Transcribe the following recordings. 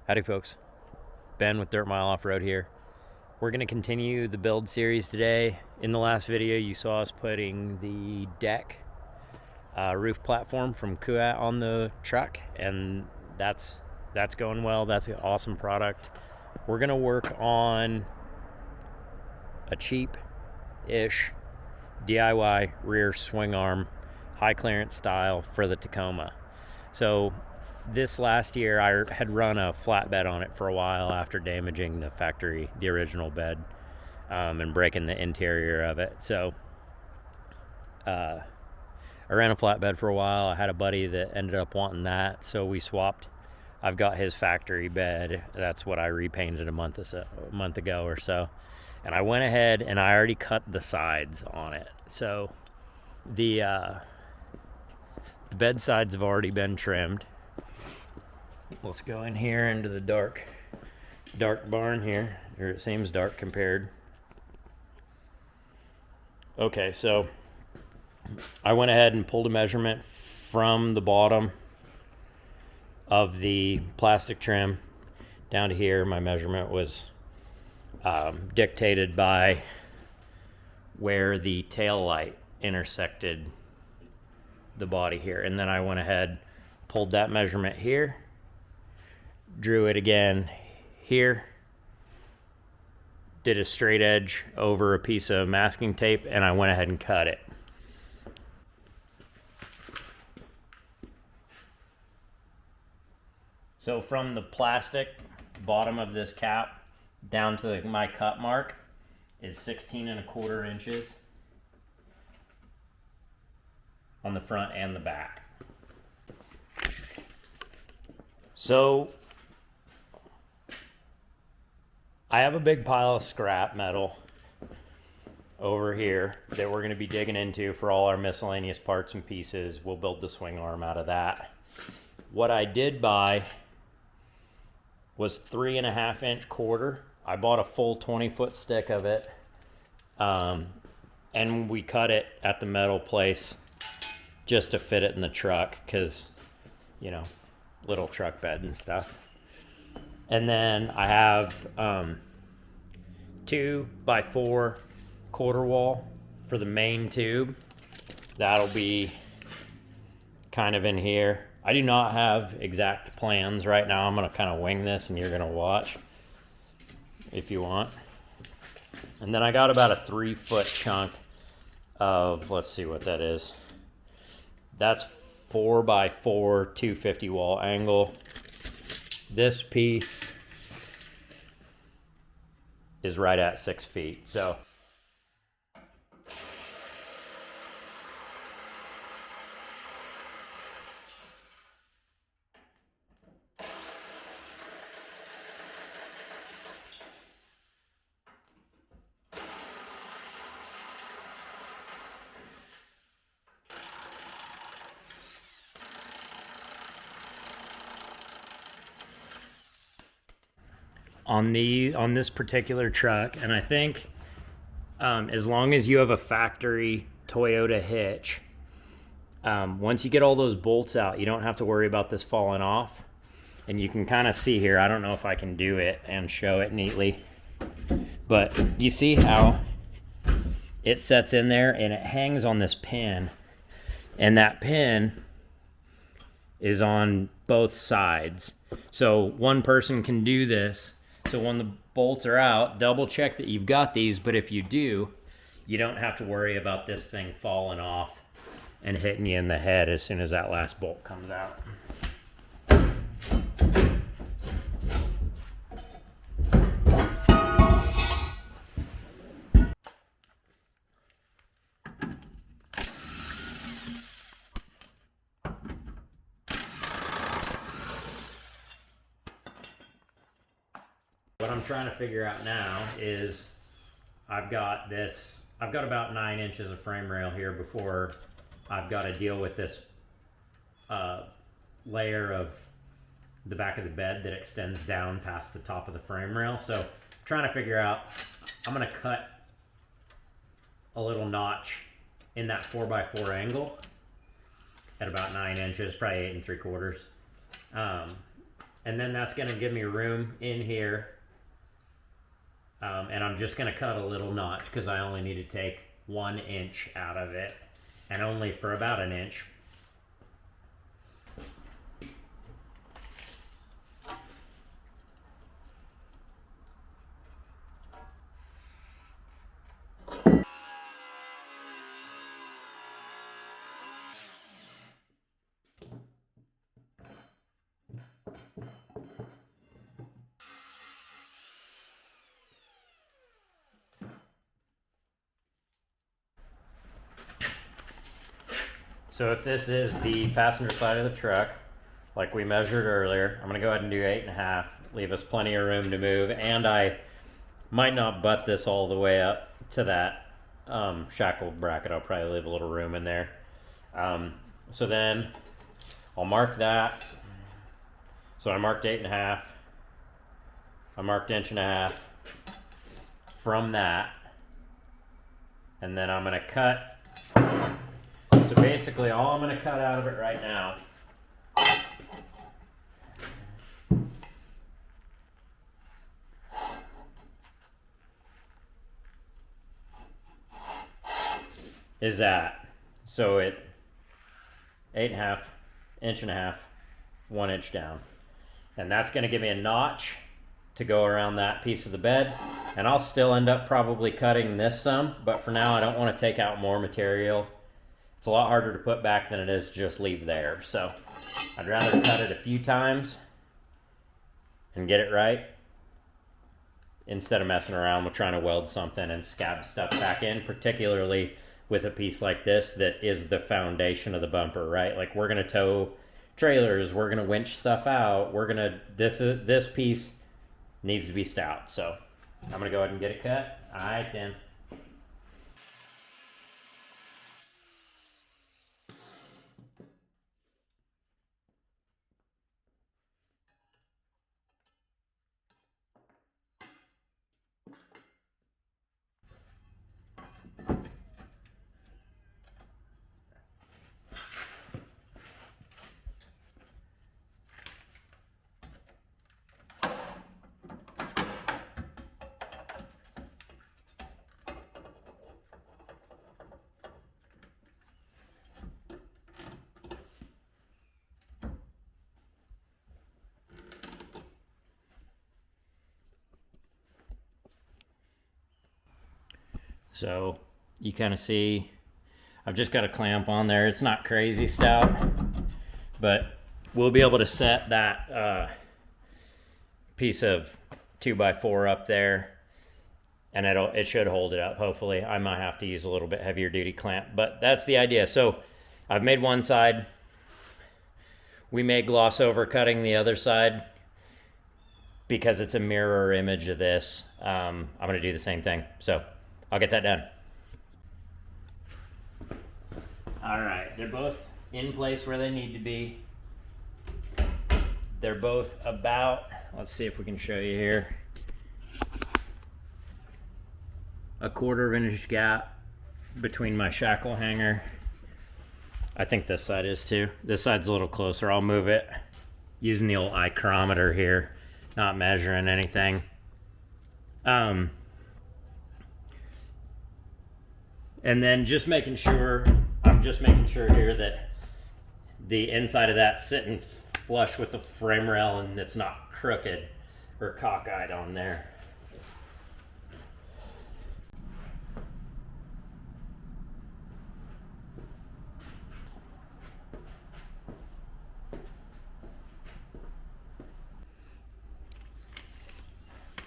Howdy folks, Ben with Dirt Mile Off-Road here. We're going to continue the build series today. In the last video you saw us putting the deck roof platform from Kuat on the truck, and that's going well. That's an awesome product. We're going to work on a cheap-ish DIY rear swing arm high clearance style for the Tacoma. So this last year I had run a flatbed on it for a while after damaging the original bed, and breaking the interior of it. So I ran a flatbed for a while. I had a buddy that ended up wanting that, so we swapped. I've got his factory bed. That's what I repainted a month ago or so. And I went ahead and I already cut the sides on it. So the bed sides have already been trimmed. Let's go in here into the dark barn here. Or it seems dark compared. Okay, so I went ahead and pulled a measurement from the bottom of the plastic trim down to here. My measurement was dictated by where the tail light intersected the body here, and then I went ahead, pulled that measurement here, drew it again here, did a straight edge over a piece of masking tape, and I went ahead and cut it. So from the plastic bottom of this cap down to my cut mark is 16¼ inches on the front and the back. So I have a big pile of scrap metal over here that we're going to be digging into for all our miscellaneous parts and pieces. We'll build the swing arm out of that. What I did buy was 3.5-inch quarter. I bought a full 20-foot stick of it, and we cut it at the metal place just to fit it in the truck, because, you know, little truck bed and stuff. And then I have 2x4 quarter wall for the main tube. That'll be kind of in here. I do not have exact plans right now. I'm going to kind of wing this, and you're going to watch if you want. And then I got about a 3-foot chunk of, let's see what that is. That's 4x4 250 wall angle. This piece is right at 6 feet. So on this particular truck, and I think as long as you have a factory Toyota hitch, once you get all those bolts out, you don't have to worry about this falling off. And you can kind of see here, I don't know if I can do it and show it neatly, but you see how it sets in there and it hangs on this pin, and that pin is on both sides. So one person can do this. So when the bolts are out, double check that you've got these, but if you do, you don't have to worry about this thing falling off and hitting you in the head as soon as that last bolt comes out. What I'm trying to figure out now is I've got about 9 inches of frame rail here before I've got to deal with this layer of the back of the bed that extends down past the top of the frame rail. So I'm trying to figure out, I'm going to cut a little notch in that 4x4 angle at about 9 inches, probably 8 3/4. And then that's gonna give me room in here. And I'm just gonna cut a little notch because I only need to take 1 inch out of it, and only for about an inch. So if this is the passenger side of the truck, like we measured earlier, I'm gonna go ahead and do 8.5, leave us plenty of room to move, and I might not butt this all the way up to that shackle bracket. I'll probably leave a little room in there. So then I'll mark that. So I marked 8.5. I marked 1.5 inches from that, and then I'm gonna cut. So basically all I'm going to cut out of it right now is that. So it 8.5, 1.5 inches, 1 inch down. And that's going to give me a notch to go around that piece of the bed. And I'll still end up probably cutting this some, but for now I don't want to take out more material. It's a lot harder to put back than it is to just leave there. So I'd rather cut it a few times and get it right instead of messing around with trying to weld something and scab stuff back in, particularly with a piece like this that is the foundation of the bumper, right? Like we're gonna tow trailers, we're gonna winch stuff out, this piece needs to be stout. So I'm gonna go ahead and get it cut. All right then. So you kind of see, I've just got a clamp on there. It's not crazy stout, but we'll be able to set that piece of 2x4 up there, and it should hold it up, hopefully. I might have to use a little bit heavier duty clamp, but that's the idea. So I've made one side. We may gloss over cutting the other side because it's a mirror image of this. I'm going to do the same thing. So I'll get that done. All right, they're both in place where they need to be. They're both about, let's see if we can show you here, 1/4 inch gap between my shackle hanger. I think this side is too. This side's a little closer. I'll move it using the old micrometer here, not measuring anything. And then just making sure, I'm just making sure here that the inside of that's sitting flush with the frame rail and it's not crooked or cockeyed on there.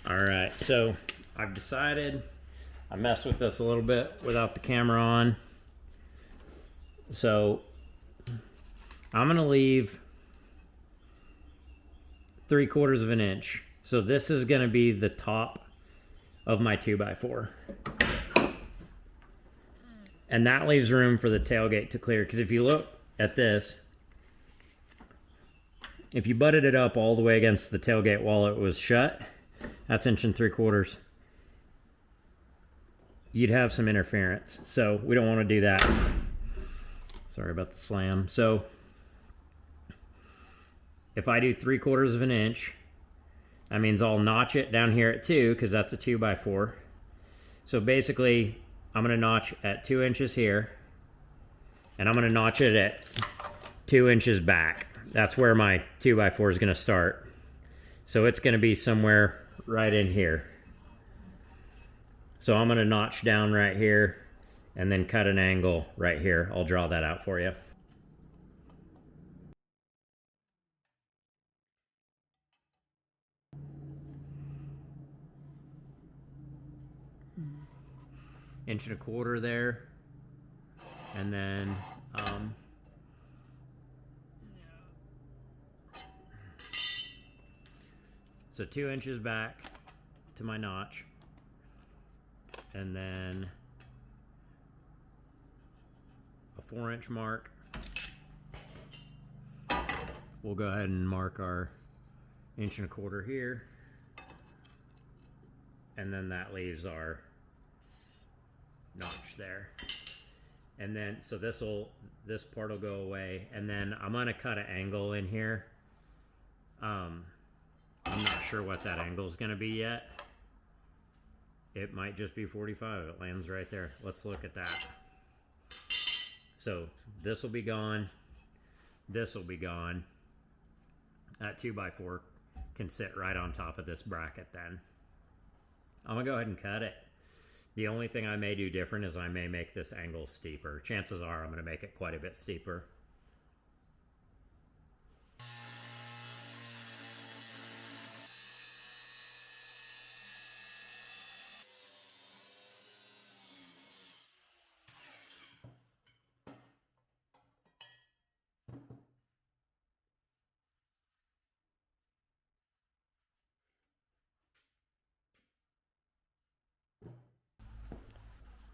All right, so I've decided I messed with this a little bit without the camera on. So I'm gonna leave 3/4 inch. So this is gonna be the top of my 2x4. And that leaves room for the tailgate to clear. Because if you look at this, if you butted it up all the way against the tailgate while it was shut, that's 1 3/4. You'd have some interference. So we don't want to do that. Sorry about the slam. So if I do 3/4 of an inch, that means I'll notch it down here at 2 because that's a 2x4. So basically, I'm going to notch at 2 inches here, and I'm going to notch it at 2 inches back. That's where my 2x4 is going to start. So it's going to be somewhere right in here. So I'm going to notch down right here and then cut an angle right here. I'll draw that out for you. Inch and a quarter there, and then so 2 inches back to my notch, and then a 4-inch mark. We'll go ahead and mark our 1 1/4 inches here, and then that leaves our notch there. And then so this part will go away, and then I'm gonna cut an angle in here. I'm not sure what that angle is gonna be yet. It might just be 45. It lands right there. Let's look at that. So this will be gone, this will be gone. That 2x4 can sit right on top of this bracket. Then I'm gonna go ahead and cut it. The only thing I may do different is I may make this angle steeper. Chances are I'm going to make it quite a bit steeper.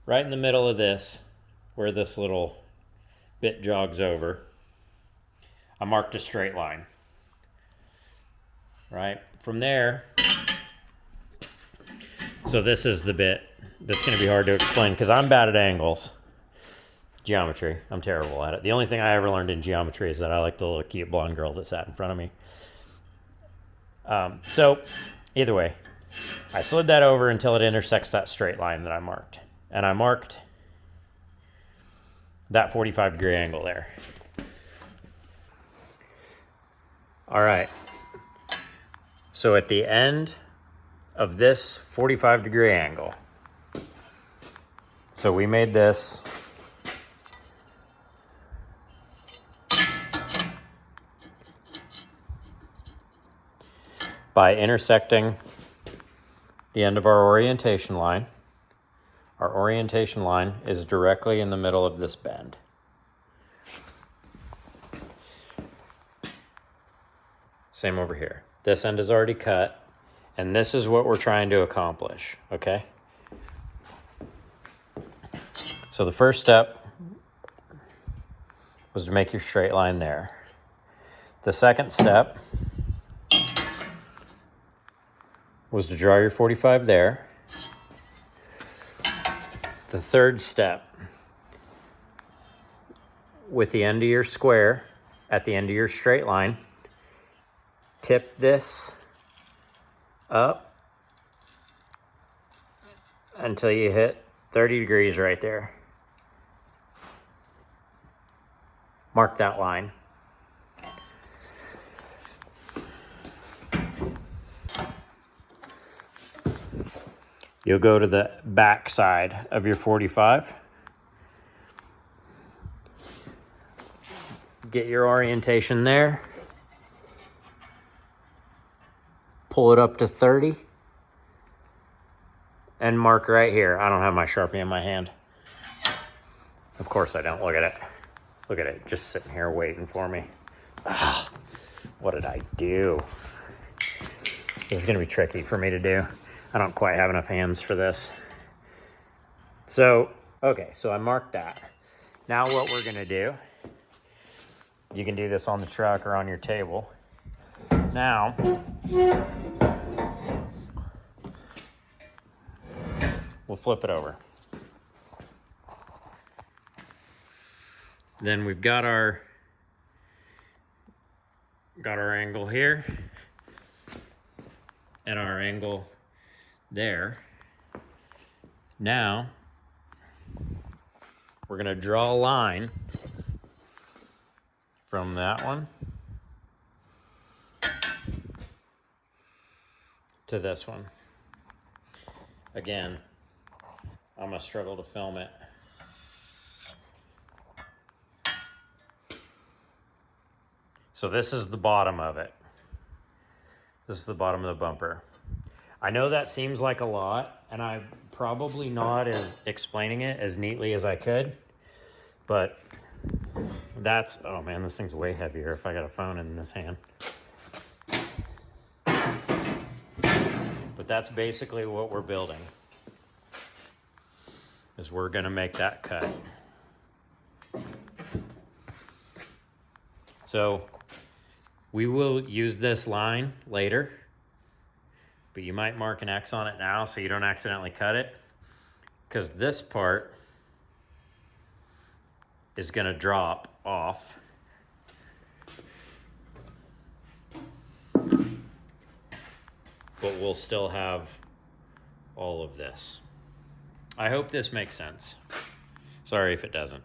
Right in the middle of this, where this little bit jogs over, I marked a straight line. Right from there, so this is the bit that's going to be hard to explain because I'm bad at angles. Geometry, I'm terrible at it. The only thing I ever learned in geometry is that I like the little cute blonde girl that sat in front of me. So either way, I slid that over until it intersects that straight line that I marked. And I marked that 45-degree angle there. All right. So at the end of this 45-degree angle, so we made this by intersecting the end of our orientation line. Our orientation line is directly in the middle of this bend. Same over here. This end is already cut, and this is what we're trying to accomplish, okay? So the first step was to make your straight line there. The second step was to draw your 45 there. The third step, with the end of your square, at the end of your straight line, tip this up until you hit 30 degrees right there. Mark that line. You'll go to the back side of your 45. Get your orientation there. Pull it up to 30. And mark right here. I don't have my Sharpie in my hand. Of course I don't. Look at it. Look at it. Just sitting here waiting for me. Ah, what did I do? This is going to be tricky for me to do. I don't quite have enough hands for this. So, okay, so I marked that. Now what we're gonna do, you can do this on the truck or on your table. Now, we'll flip it over. Then we've got our got our angle here and our angle there. Now we're gonna draw a line from that one to this one. Again, I'm gonna struggle to film it. So this is the bottom of it. This is the bottom of the bumper. I know that seems like a lot, and I'm probably not as explaining it as neatly as I could, but that's, oh man, this thing's way heavier if I got a phone in this hand. But that's basically what we're building, is we're gonna make that cut. So we will use this line later, but you might mark an X on it now so you don't accidentally cut it, because this part is gonna drop off. But we'll still have all of this. I hope this makes sense. Sorry if it doesn't.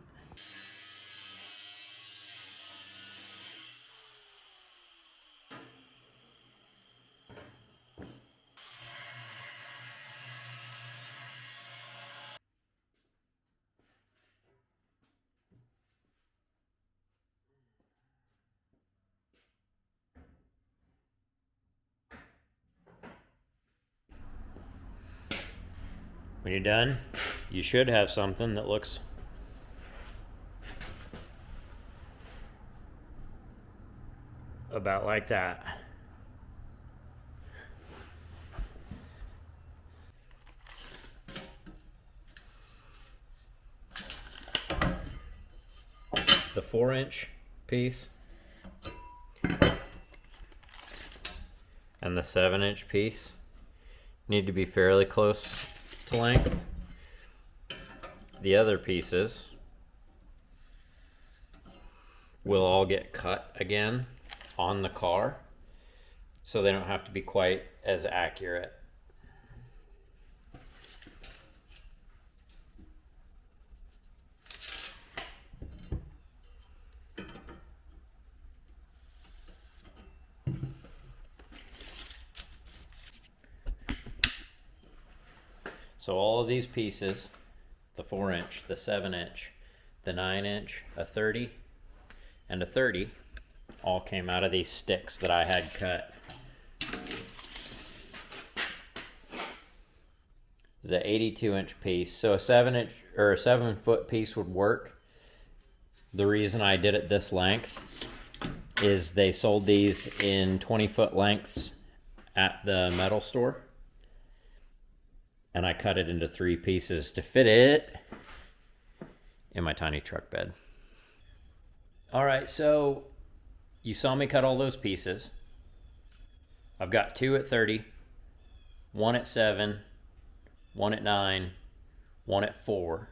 When you're done, you should have something that looks about like that. The 4-inch piece and the 7-inch piece need to be fairly close to length. The other pieces will all get cut again on the car, so they don't have to be quite as accurate. So all of these pieces, the 4-inch, the 7-inch, the 9-inch, a 30, and a 30, all came out of these sticks that I had cut. It's an 82-inch piece, so a 7-inch or a 7-foot piece would work. The reason I did it this length is they sold these in 20-foot lengths at the metal store, and I cut it into 3 pieces to fit it in my tiny truck bed. All right, so you saw me cut all those pieces. I've got 2 at 30, 1 at 7, 1 at 9, 1 at 4.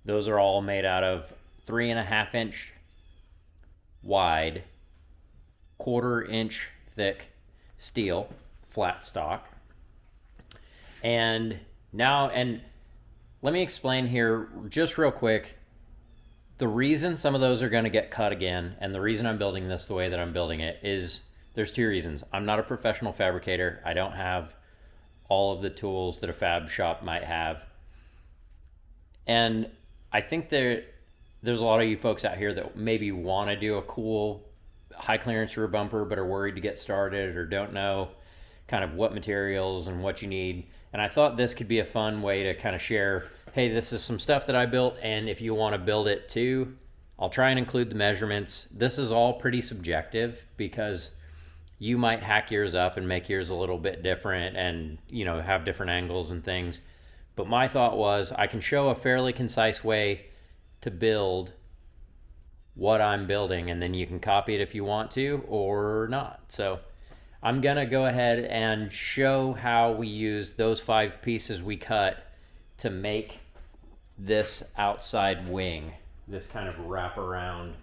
Those are all made out of 3.5-inch wide, 1/4-inch thick steel, flat stock. And now, and let me explain here just real quick, the reason some of those are going to get cut again, and the reason I'm building this the way that I'm building it, is there's 2 reasons. I'm not a professional fabricator. I don't have all of the tools that a fab shop might have. And I think there's a lot of you folks out here that maybe want to do a cool high clearance rear bumper but are worried to get started or don't know kind of what materials and what you need. And I thought this could be a fun way to kind of share, hey, this is some stuff that I built, and if you want to build it too, I'll try and include the measurements. This is all pretty subjective because you might hack yours up and make yours a little bit different and, you know, have different angles and things. But my thought was I can show a fairly concise way to build what I'm building, and then you can copy it if you want to or not. So I'm gonna go ahead and show how we use those 5 pieces we cut to make this outside wing, this kind of wraparound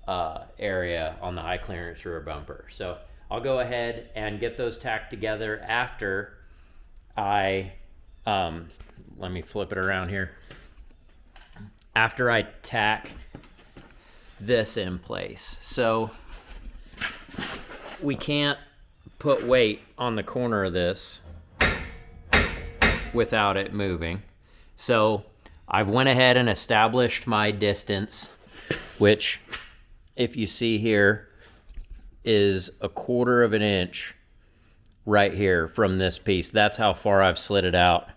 area on the high clearance rear bumper. So I'll go ahead and get those tacked together after I, let me flip it around here. After I tack this in place. So we can't put weight on the corner of this without it moving. So I've went ahead and established my distance, which if you see here is 1/4 of an inch right here from this piece. That's how far I've slid it out.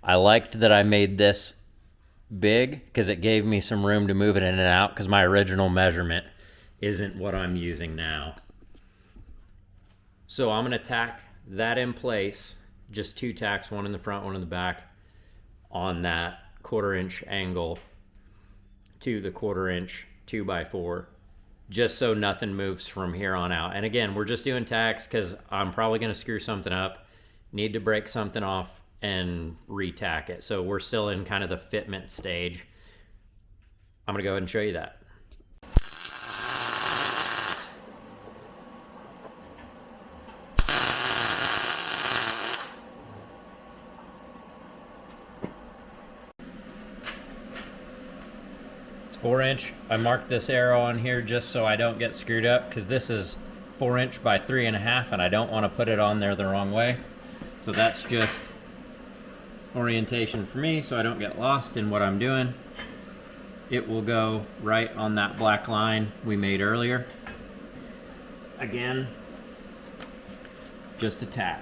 I liked that I made this big because it gave me some room to move it in and out, because my original measurement isn't what I'm using now. So I'm going to tack that in place, just 2 tacks, one in the front, one in the back, on that 1/4 inch angle to the 1/4 inch 2x4, just so nothing moves from here on out. And again, we're just doing tacks because I'm probably going to screw something up, need to break something off and re-tack it. So we're still in kind of the fitment stage. I'm going to go ahead and show you that. It's 4 inch. I marked this arrow on here just so I don't get screwed up, because this is 4 inch by 3.5 and I don't want to put it on there the wrong way. So that's just orientation for me so I don't get lost in what I'm doing. It will go right on that black line we made earlier. Again, just a tack.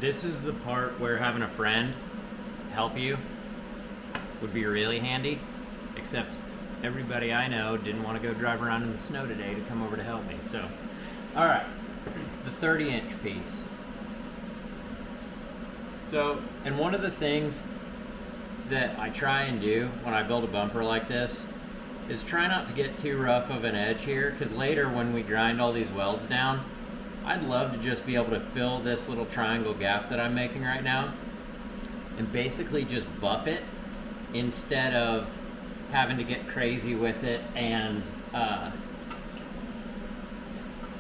This is the part where having a friend help you would be really handy, except everybody I know didn't want to go drive around in the snow today to come over to help me. So, all right, the 30-inch piece. So, and one of the things that I try and do when I build a bumper like this is try not to get too rough of an edge here, because later when we grind all these welds down, I'd love to just be able to fill this little triangle gap that I'm making right now and basically just buff it instead of having to get crazy with it and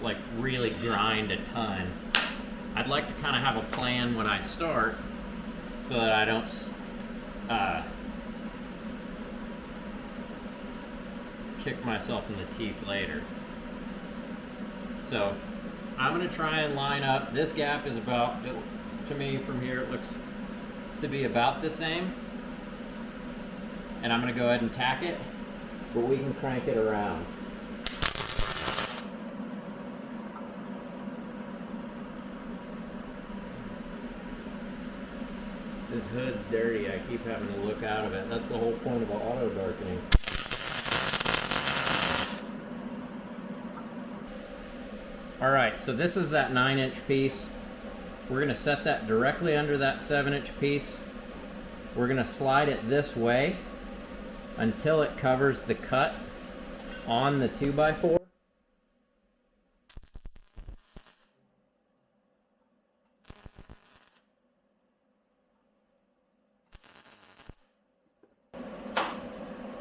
like really grind a ton. I'd like to kind of have a plan when I start so that I don't kick myself in the teeth later. So I'm going to try and line up. This gap is about, to me from here, it looks to be about the same. And I'm going to go ahead and tack it, but we can crank it around. This hood's dirty. I keep having to look out of it. That's the whole point of auto darkening. Alright, so this is that 9-inch piece. We're going to set that directly under that 7-inch piece. We're going to slide it this way until it covers the cut on the 2x4.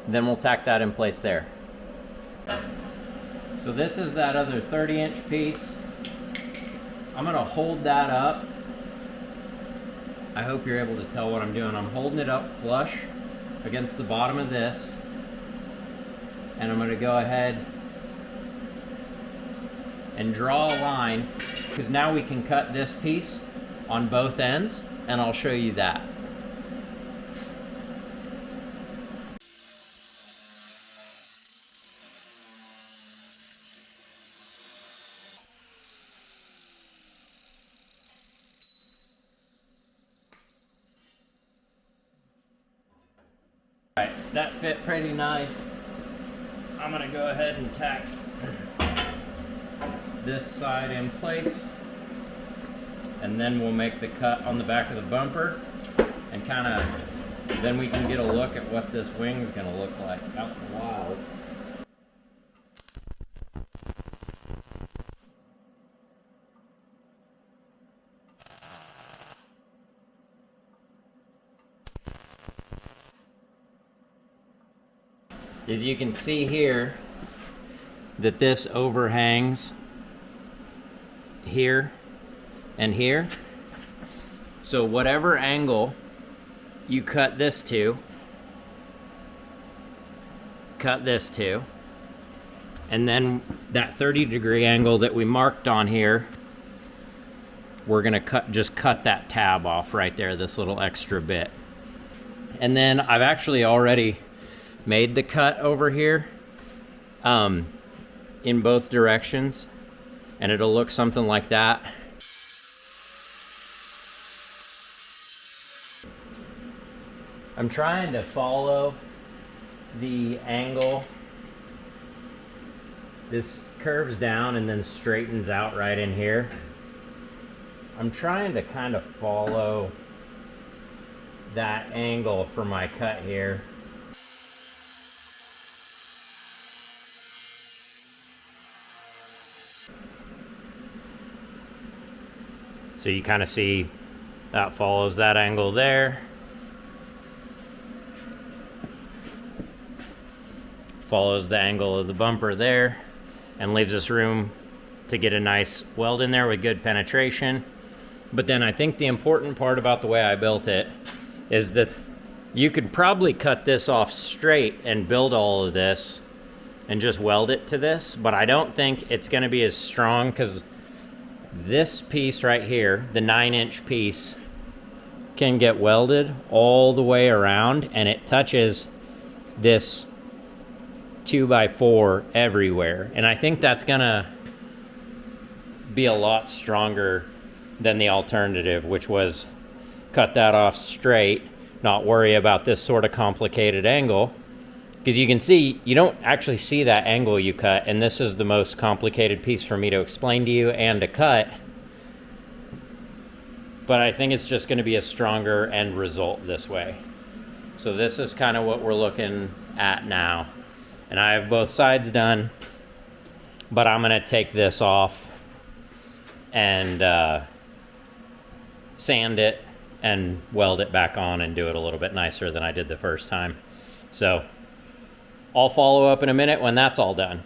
Then we'll tack that in place there. So this is that other 30-inch piece. I'm gonna hold that up. I hope you're able to tell what I'm doing. I'm holding it up flush against the bottom of this. And I'm gonna go ahead and draw a line, because now we can cut this piece on both ends, and I'll show you that. All right, that fit pretty nice. I'm gonna go ahead and tack this side in place, and then we'll make the cut on the back of the bumper, and kind of then we can get a look at what this wing's gonna look like out in the wild. As you can see here, that this overhangs here and here. So whatever angle you cut this to, and then that 30-degree angle that we marked on here, we're gonna just cut that tab off right there, this little extra bit. And then I've actually already made the cut over here in both directions, and it'll look something like that. I'm trying to follow the angle. This curves down and then straightens out right in here. I'm trying to kind of follow that angle for my cut here. So you kind of see that follows that angle there. Follows the angle of the bumper there, and leaves us room to get a nice weld in there with good penetration. But then I think the important part about the way I built it is that you could probably cut this off straight and build all of this and just weld it to this, but I don't think it's gonna be as strong, because this piece right here, the 9-inch piece, can get welded all the way around, and it touches this 2x4 everywhere. And I think that's gonna be a lot stronger than the alternative, which was cut that off straight, not worry about this sort of complicated angle. Because you can see, you don't actually see that angle you cut, and this is the most complicated piece for me to explain to you and to cut. But I think it's just gonna be a stronger end result this way. So this is kind of what we're looking at now. And I have both sides done, but I'm gonna take this off and sand it and weld it back on and do it a little bit nicer than I did the first time. So I'll follow up in a minute when that's all done.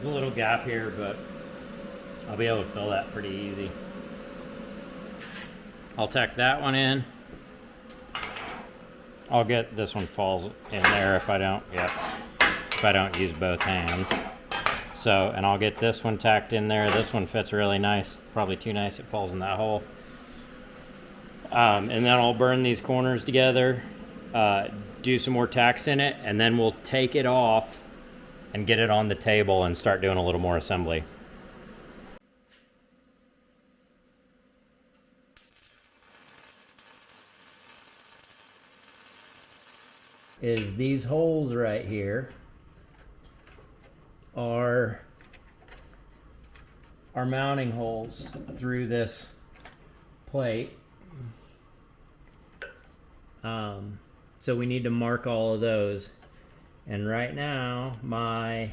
There's a little gap here, but I'll be able to fill that pretty easy. I'll tack that one in. I'll get this one falls in there if I don't, if I don't use both hands. So, and I'll get this one tacked in there. This one fits really nice, probably too nice, it falls in that hole. And then I'll burn these corners together, do some more tacks in it, and then we'll take it off and get it on the table and start doing a little more assembly. Is these holes right here are mounting holes through this plate. So we need to mark all of those. And right now, my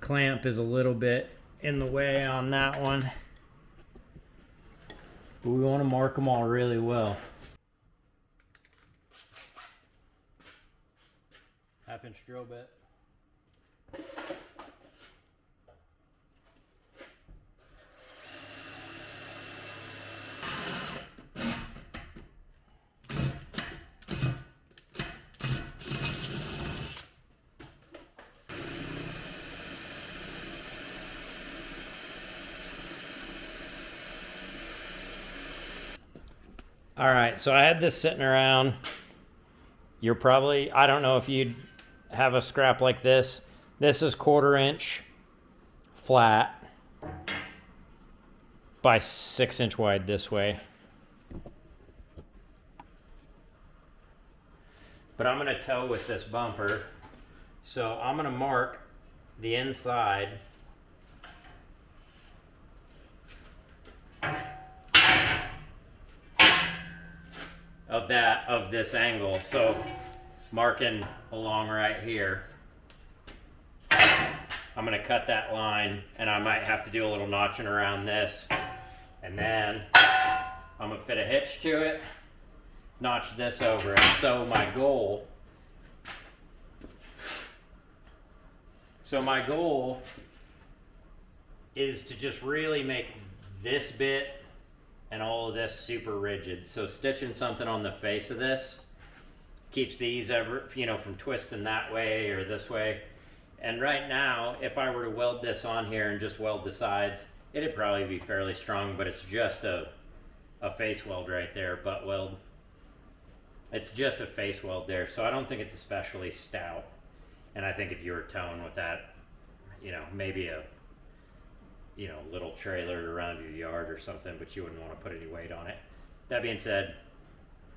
clamp is a little bit in the way on that one. But we want to mark them all really well. 1/2-inch drill bit. All right, so I had this sitting around. You're probably, I don't know if you'd have a scrap like this. This is 1/4 inch flat by 6-inch wide this way. But I'm gonna tow with this bumper. So I'm gonna mark the inside of this angle. So marking along right here, I'm gonna cut that line, and I might have to do a little notching around this, and then I'm gonna fit a hitch to it, notch this over. And so my goal is to just really make this bit and all of this super rigid. So stitching something on the face of this keeps these from twisting that way or this way. And right now, if I were to weld this on here and just weld the sides, it'd probably be fairly strong, but it's just a face weld right there, butt weld. It's just a face weld there, so I don't think it's especially stout. And I think if you were towing with that, maybe a little trailer around your yard or something, but you wouldn't want to put any weight on it. That being said,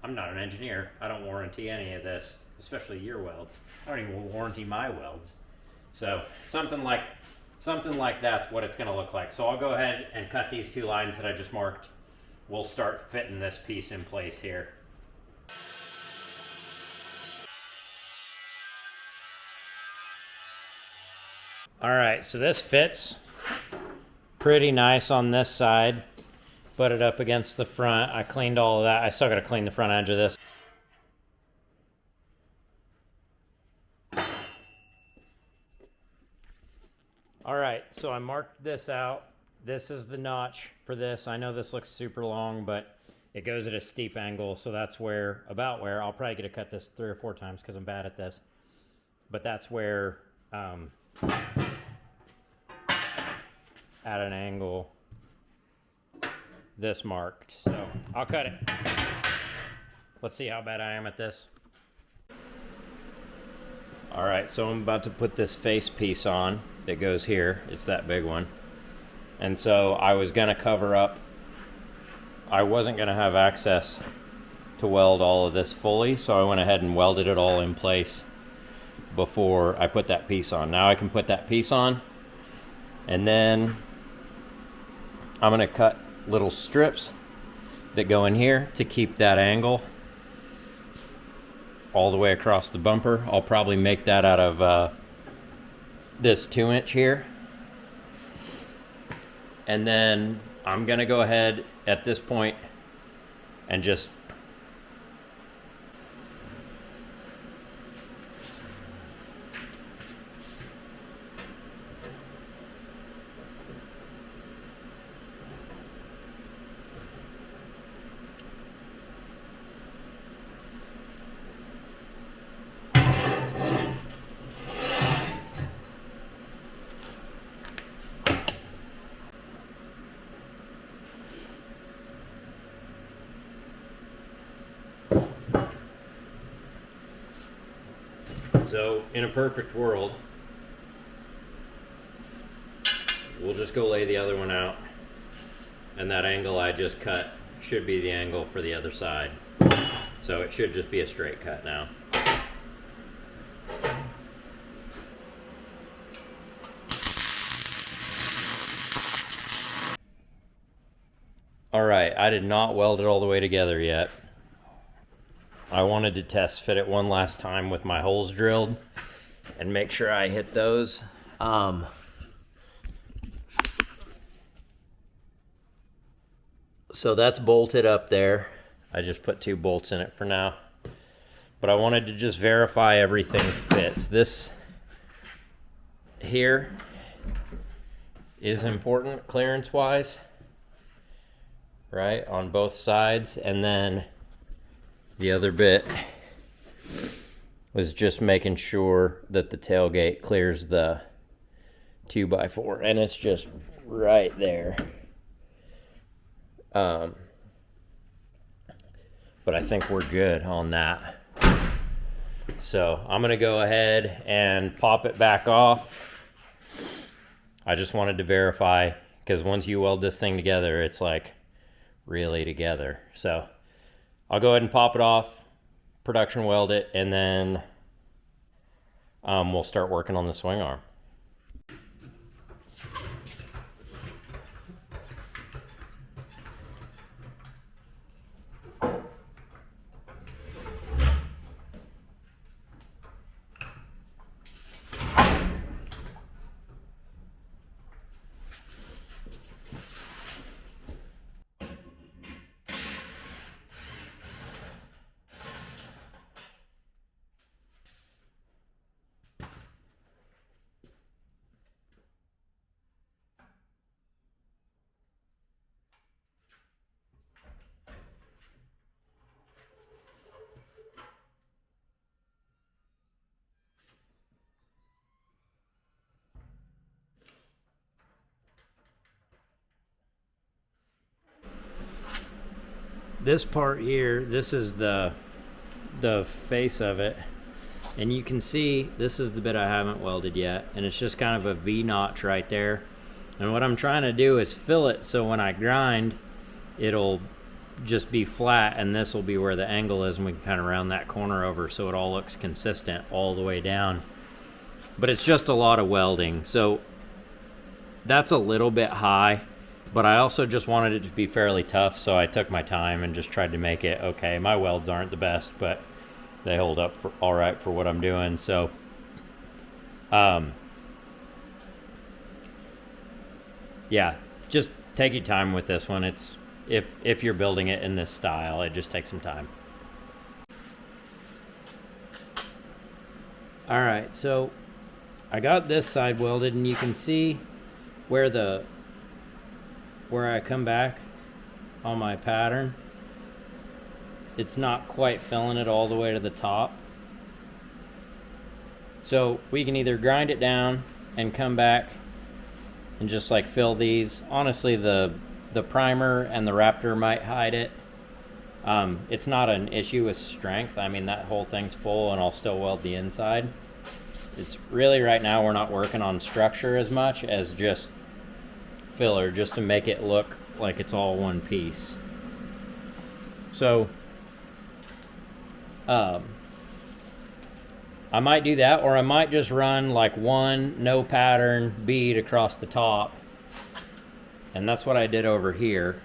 I'm not an engineer. I don't warranty any of this, especially your welds. I don't even warranty my welds. So something like that's what it's going to look like. So I'll go ahead and cut these 2 lines that I just marked. We'll start fitting this piece in place here. All right, so this fits pretty nice on this side. Put it up against the front. I cleaned all of that. I still got to clean the front edge of this. All right, so I marked this out. This is the notch for this. I know this looks super long, but it goes at a steep angle, so that's about where I'll probably get to cut this 3 or 4 times because I'm bad at this. But that's where at an angle this marked. So I'll cut it. Let's see how bad I am at this. All right, so I'm about to put this face piece on that goes here. It's that big one. And so I was gonna cover up, I wasn't gonna have access to weld all of this fully, so I went ahead and welded it all in place before I put that piece on. Now I can put that piece on, and then I'm gonna cut little strips that go in here to keep that angle all the way across the bumper. I'll probably make that out of this 2-inch here. And then I'm gonna go ahead at this point and just So in a perfect world, we'll just go lay the other one out, and that angle I just cut should be the angle for the other side. So it should just be a straight cut now. All right, I did not weld it all the way together yet. I wanted to test fit it one last time with my holes drilled and make sure I hit those. So that's bolted up there. I just put 2 bolts in it for now. But I wanted to just verify everything fits. This here is important clearance-wise, right, on both sides. And then the other bit was just making sure that the tailgate clears the 2x4, and it's just right there. But I think we're good on that. So I'm gonna go ahead and pop it back off. I just wanted to verify, because once you weld this thing together, it's like really together. So I'll go ahead and pop it off, production weld it, and then we'll start working on the swing arm. This part here, this is the face of it, and you can see this is the bit I haven't welded yet, and it's just kind of a V notch right there. And what I'm trying to do is fill it so when I grind, it'll just be flat, and this will be where the angle is, and we can kind of round that corner over so it all looks consistent all the way down. But it's just a lot of welding, so that's a little bit high. But I also just wanted it to be fairly tough, so I took my time and just tried to make it okay. My welds aren't the best, but they hold up for all right for what I'm doing. So, yeah, just take your time with this one. It's if you're building it in this style, it just takes some time. All right, so I got this side welded, and you can see where I come back on my pattern, it's not quite filling it all the way to the top. So we can either grind it down and come back and just like fill these. Honestly, the primer and the Raptor might hide it. It's not an issue with strength. I mean, that whole thing's full and I'll still weld the inside. It's really, right now, we're not working on structure as much as just filler, just to make it look like it's all one piece. So I might do that, or I might just run like one no pattern bead across the top, and that's what I did over here,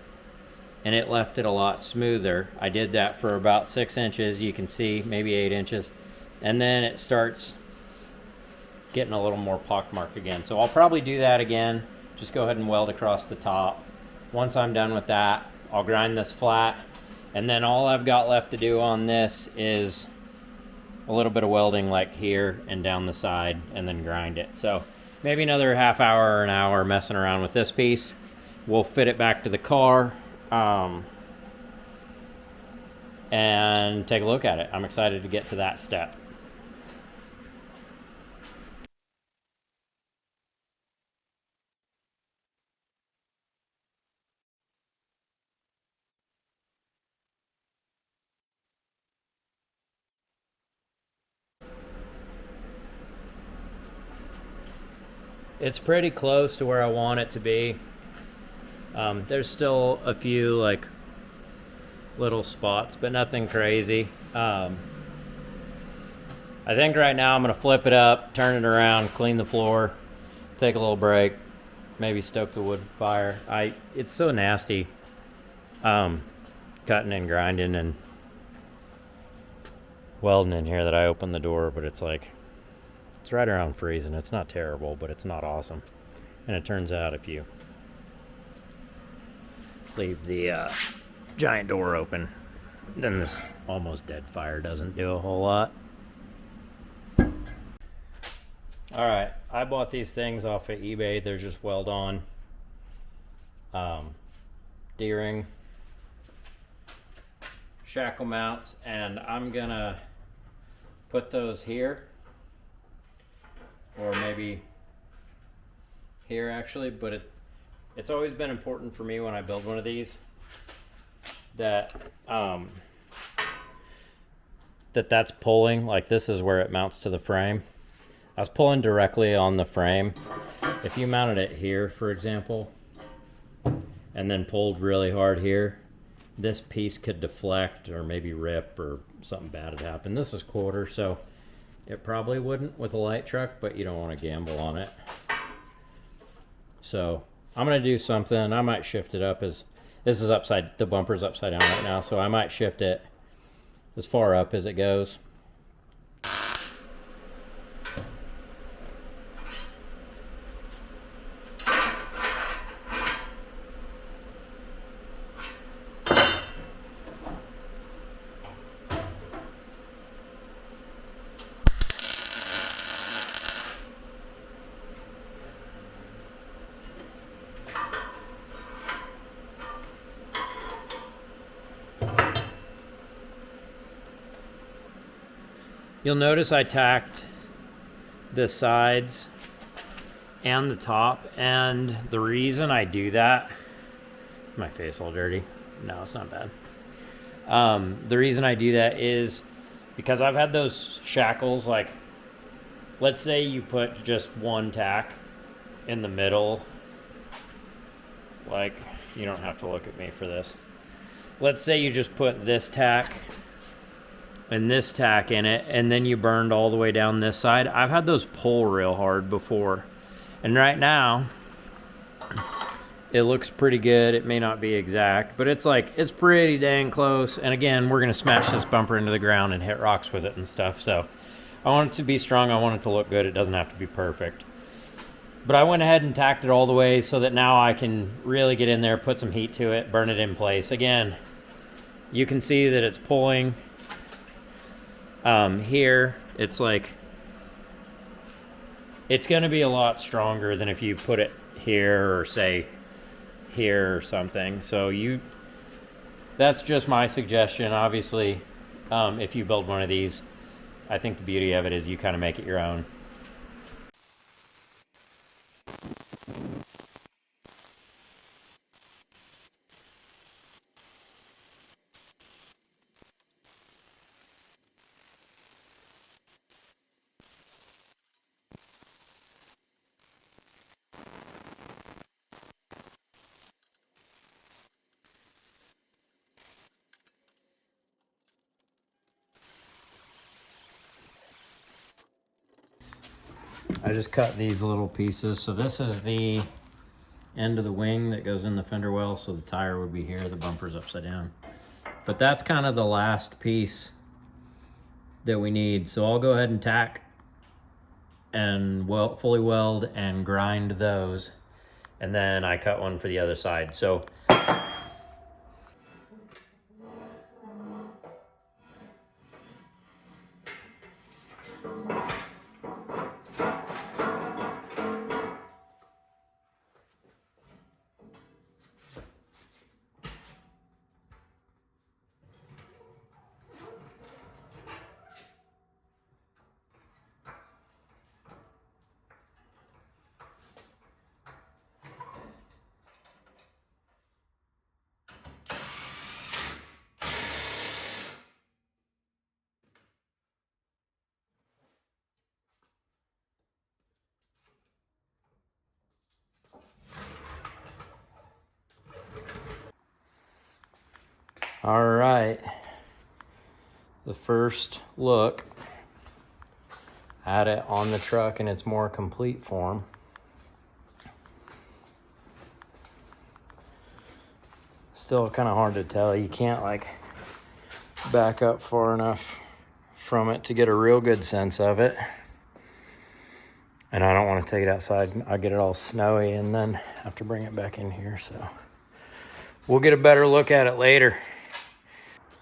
and it left it a lot smoother. I did that for about 6 inches, you can see, maybe 8 inches, and then it starts getting a little more pockmark again. So I'll probably do that again. Just go ahead and weld across the top. Once I'm done with that, I'll grind this flat, and then all I've got left to do on this is a little bit of welding like here and down the side, and then grind it. So maybe another half hour or an hour messing around with this piece. We'll fit it back to the car and take a look at it. I'm excited to get to that step. It's pretty close to where I want it to be. There's still a few like little spots, but nothing crazy. I think right now I'm gonna flip it up, turn it around, clean the floor, take a little break, maybe stoke the wood fire. It's so nasty, cutting and grinding and welding in here that I opened the door, but it's like, it's right around freezing. It's not terrible, but it's not awesome. And it turns out if you leave the giant door open, then this almost dead fire doesn't do a whole lot. All right, I bought these things off of eBay. They're just weld on D-ring shackle mounts, and I'm gonna put those here, or maybe here actually, but it's always been important for me when I build one of these that that's pulling, like this is where it mounts to the frame. I was pulling directly on the frame. If you mounted it here, for example, and then pulled really hard here, this piece could deflect or maybe rip or something bad had happened. This is quarter, so it probably wouldn't with a light truck, but you don't want to gamble on it. So I'm gonna do something. I might shift it up as this is upside, the bumper's upside down right now, so I might shift it as far up as it goes. You'll notice I tacked the sides and the top, and the reason I do that, my face all dirty. No, it's not bad. The reason I do that is because I've had those shackles, like, let's say you put just one tack in the middle, like, you don't have to look at me for this. Let's say you just put this tack and this tack in it, and then you burned all the way down this side. I've had those pull real hard before, and right now it looks pretty good. It may not be exact, but it's like, it's pretty dang close. And again, we're gonna smash this bumper into the ground and hit rocks with it and stuff, so I want it to be strong. I want it to look good. It doesn't have to be perfect, but I went ahead and tacked it all the way so that now I can really get in there, put some heat to it, burn it in place. Again, you can see that it's pulling. Here, it's like, it's going to be a lot stronger than if you put it here or say here or something. So that's just my suggestion. Obviously, if you build one of these, I think the beauty of it is you kind of make it your own. I just cut these little pieces. So this is the end of the wing that goes in the fender well, so the tire would be here, the bumper's upside down. But that's kind of the last piece that we need. So I'll go ahead and tack and fully weld and grind those, and then I cut one for the other side. So All right, the first look at it on the truck in its more complete form. Still kind of hard to tell. You can't like back up far enough from it to get a real good sense of it. And I don't want to take it outside. I'll get it all snowy and then have to bring it back in here. So we'll get a better look at it later.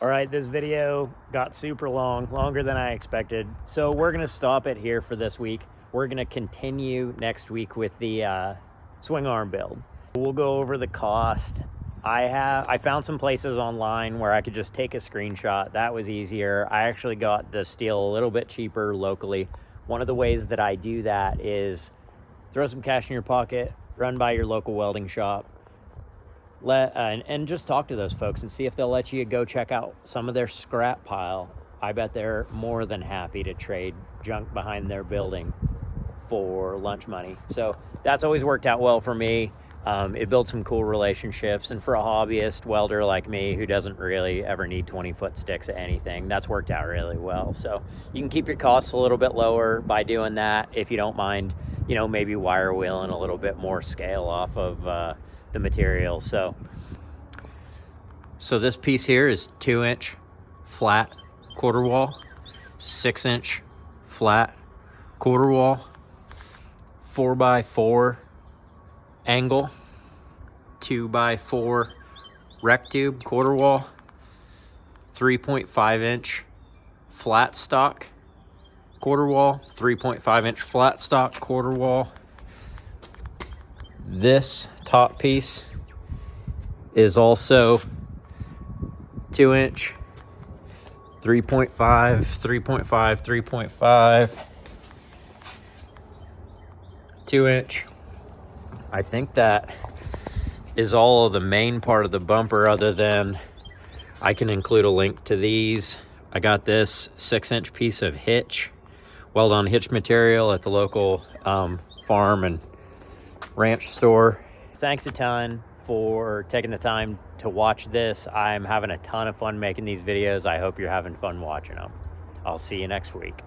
All right, this video got super long, longer than I expected. So we're gonna stop it here for this week. We're gonna continue next week with the swing arm build. We'll go over the cost. I found some places online where I could just take a screenshot. That was easier. I actually got the steel a little bit cheaper locally. One of the ways that I do that is throw some cash in your pocket, run by your local welding shop, and just talk to those folks and see if they'll let you go check out some of their scrap pile. I bet they're more than happy to trade junk behind their building for lunch money. So that's always worked out well for me. It built some cool relationships, and for a hobbyist welder like me who doesn't really ever need 20-foot sticks at anything, that's worked out really well. So you can keep your costs a little bit lower by doing that if you don't mind, you know, maybe wire wheeling a little bit more scale off of the material. So this piece here is 2-inch flat quarter wall, 6-inch flat quarter wall, 4x4 angle, 2x4 rec tube quarter wall, 3.5-inch flat stock quarter wall, 3.5-inch flat stock quarter wall. This top piece is also 2-inch, 3.5, 3.5, 3.5, 2-inch. I think that is all of the main part of the bumper, other than I can include a link to these. I got this 6-inch piece of hitch, weld-on hitch material at the local farm and ranch store. Thanks a ton for taking the time to watch this. I'm having a ton of fun making these videos. I hope you're having fun watching them. I'll see you next week.